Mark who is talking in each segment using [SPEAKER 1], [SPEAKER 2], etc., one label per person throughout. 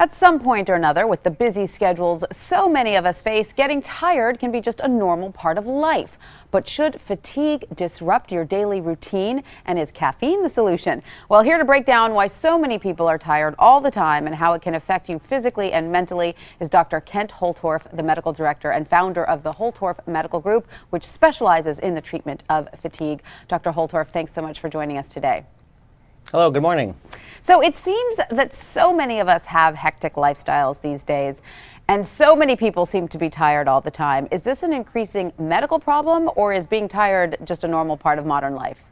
[SPEAKER 1] At some point or another, with the busy schedules so many of us face, getting tired can be just a normal part of life. But should fatigue disrupt your daily routine? And is caffeine the solution? Well, here to break down why so many people are tired all the time and how it can affect you physically and mentally is Dr. Kent Holtorf, the medical director and founder of the Holtorf Medical Group, which specializes in the treatment of fatigue. Dr. Holtorf, thanks so much for joining us today.
[SPEAKER 2] Hello, good morning.
[SPEAKER 1] So it seems that so many of us have hectic lifestyles these days, and so many people seem to be tired all the time. Is this an increasing medical problem, or is being tired just a normal part of modern life?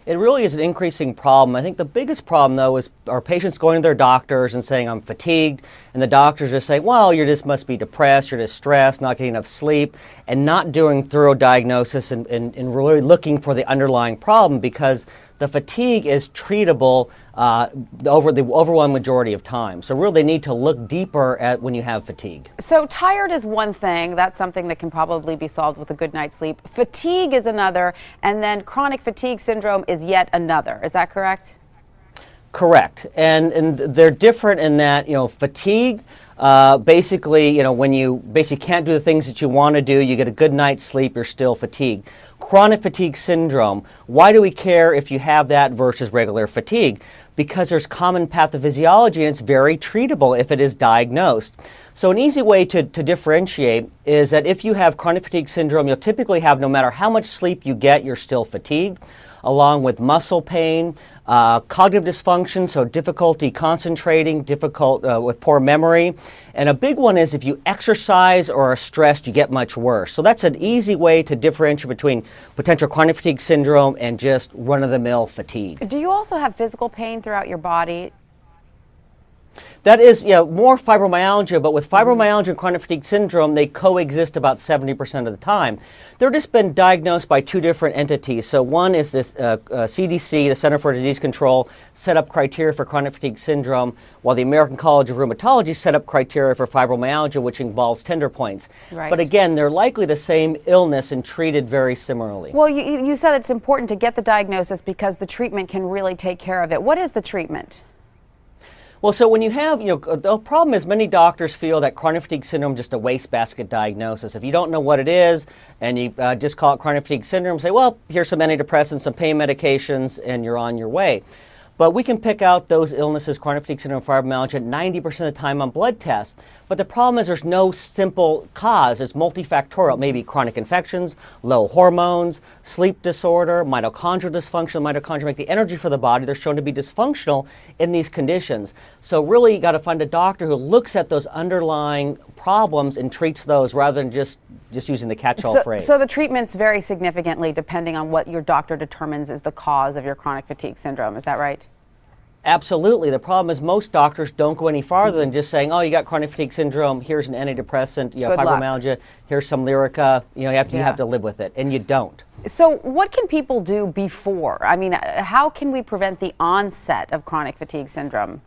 [SPEAKER 2] It really is an increasing problem. I think the biggest problem, though, is our patients going to their doctors and saying, I'm fatigued, and the doctors just say, well, you just must be depressed, you're just stressed, not getting enough sleep, and not doing thorough diagnosis and really looking for the underlying problem, because the fatigue is treatable over the overwhelming majority of time. So really they need to look deeper at when you have fatigue.
[SPEAKER 1] So tired is one thing. That's something that can probably be solved with a good night's sleep. Fatigue is another, and then chronic fatigue syndrome is yet another. Is that correct?
[SPEAKER 2] Correct. And they're different in that, fatigue, basically, when you basically can't do the things that you want to do, you get a good night's sleep, you're still fatigued. Chronic fatigue syndrome, why do we care if you have that versus regular fatigue? Because there's common pathophysiology and it's very treatable if it is diagnosed. So an easy way to differentiate is that if you have chronic fatigue syndrome, you'll typically have, no matter how much sleep you get, you're still fatigued, along with muscle pain, cognitive dysfunction, so difficulty concentrating, difficult with poor memory. And a big one is if you exercise or are stressed, you get much worse. So that's an easy way to differentiate between potential chronic fatigue syndrome and just run-of-the-mill fatigue.
[SPEAKER 1] Do you also have physical pain throughout your body?
[SPEAKER 2] That is, more fibromyalgia, but with fibromyalgia and chronic fatigue syndrome, they coexist about 70% of the time. They're just been diagnosed by two different entities. So one is this CDC, the Center for Disease Control, set up criteria for chronic fatigue syndrome, while the American College of Rheumatology set up criteria for fibromyalgia, which involves tender points.
[SPEAKER 1] Right.
[SPEAKER 2] But again, they're likely the same illness and treated very similarly.
[SPEAKER 1] Well, you said it's important to get the diagnosis because the treatment can really take care of it. What is the treatment?
[SPEAKER 2] Well, so when you have, the problem is many doctors feel that chronic fatigue syndrome is just a wastebasket diagnosis. If you don't know what it is and you just call it chronic fatigue syndrome, say, well, here's some antidepressants, some pain medications, and you're on your way. But we can pick out those illnesses, chronic fatigue syndrome, fibromyalgia, 90% of the time on blood tests. But the problem is there's no simple cause. It's multifactorial. Maybe chronic infections, low hormones, sleep disorder, mitochondrial dysfunction. Mitochondria make the energy for the body. They're shown to be dysfunctional in these conditions. So really you got to find a doctor who looks at those underlying problems and treats those rather than just using the catch-all phrase.
[SPEAKER 1] So the treatments vary significantly depending on what your doctor determines is the cause of your chronic fatigue syndrome. Is that right?
[SPEAKER 2] Absolutely. The problem is most doctors don't go any farther than just saying, oh, you got chronic fatigue syndrome, here's an antidepressant, you have fibromyalgia, here's some Lyrica, you have to live with it, and you don't.
[SPEAKER 1] So what can people do before? I mean, how can we prevent the onset of chronic fatigue syndrome?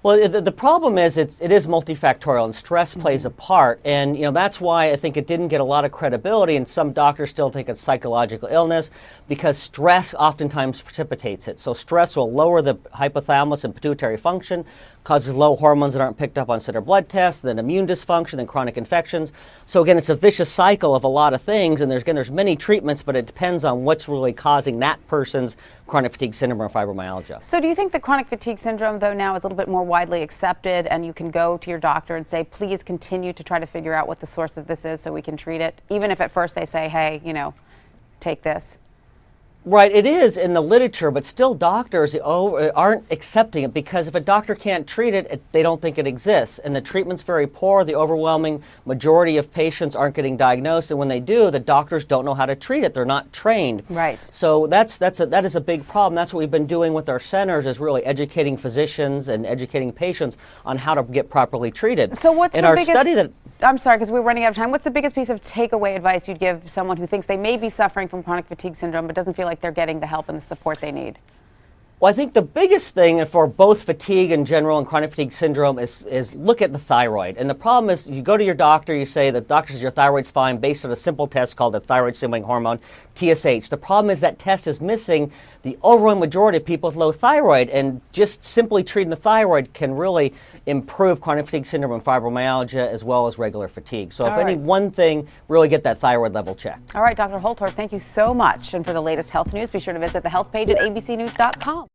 [SPEAKER 2] Well, the problem is it is multifactorial, and stress plays a part, and that's why I think it didn't get a lot of credibility, and some doctors still think it's psychological illness because stress oftentimes precipitates it. So stress will lower the hypothalamus and pituitary function, causes low hormones that aren't picked up on standard blood tests, then immune dysfunction, then chronic infections. So again, it's a vicious cycle of a lot of things, and there's many treatments, but it depends on what's really causing that person's chronic fatigue syndrome or fibromyalgia.
[SPEAKER 1] So do you think that chronic fatigue syndrome, though, now is a little bit more widely accepted, and you can go to your doctor and say, please continue to try to figure out what the source of this is so we can treat it, even if at first they say, hey, take this?
[SPEAKER 2] Right, it is in the literature, but still doctors aren't accepting it because if a doctor can't treat it, they don't think it exists. And the treatment's very poor. The overwhelming majority of patients aren't getting diagnosed, and when they do, the doctors don't know how to treat it. They're not trained.
[SPEAKER 1] Right.
[SPEAKER 2] So that is a big problem. That's what we've been doing with our centers, is really educating physicians and educating patients on how to get properly treated.
[SPEAKER 1] So what's
[SPEAKER 2] in
[SPEAKER 1] the
[SPEAKER 2] our
[SPEAKER 1] biggest,
[SPEAKER 2] study that
[SPEAKER 1] I'm sorry, because we're running out of time. What's the biggest piece of takeaway advice you'd give someone who thinks they may be suffering from chronic fatigue syndrome but doesn't feel like they're getting the help and the support they need?
[SPEAKER 2] Well, I think the biggest thing for both fatigue in general and chronic fatigue syndrome is look at the thyroid. And the problem is you go to your doctor, you say the doctor says your thyroid's fine based on a simple test called the thyroid stimulating hormone, TSH. The problem is that test is missing the overwhelming majority of people with low thyroid, and just simply treating the thyroid can really improve chronic fatigue syndrome and fibromyalgia as well as regular fatigue. So if any one thing, really get that thyroid level checked.
[SPEAKER 1] All right, Dr. Holtorf, thank you so much. And for the latest health news, be sure to visit the health page at abcnews.com.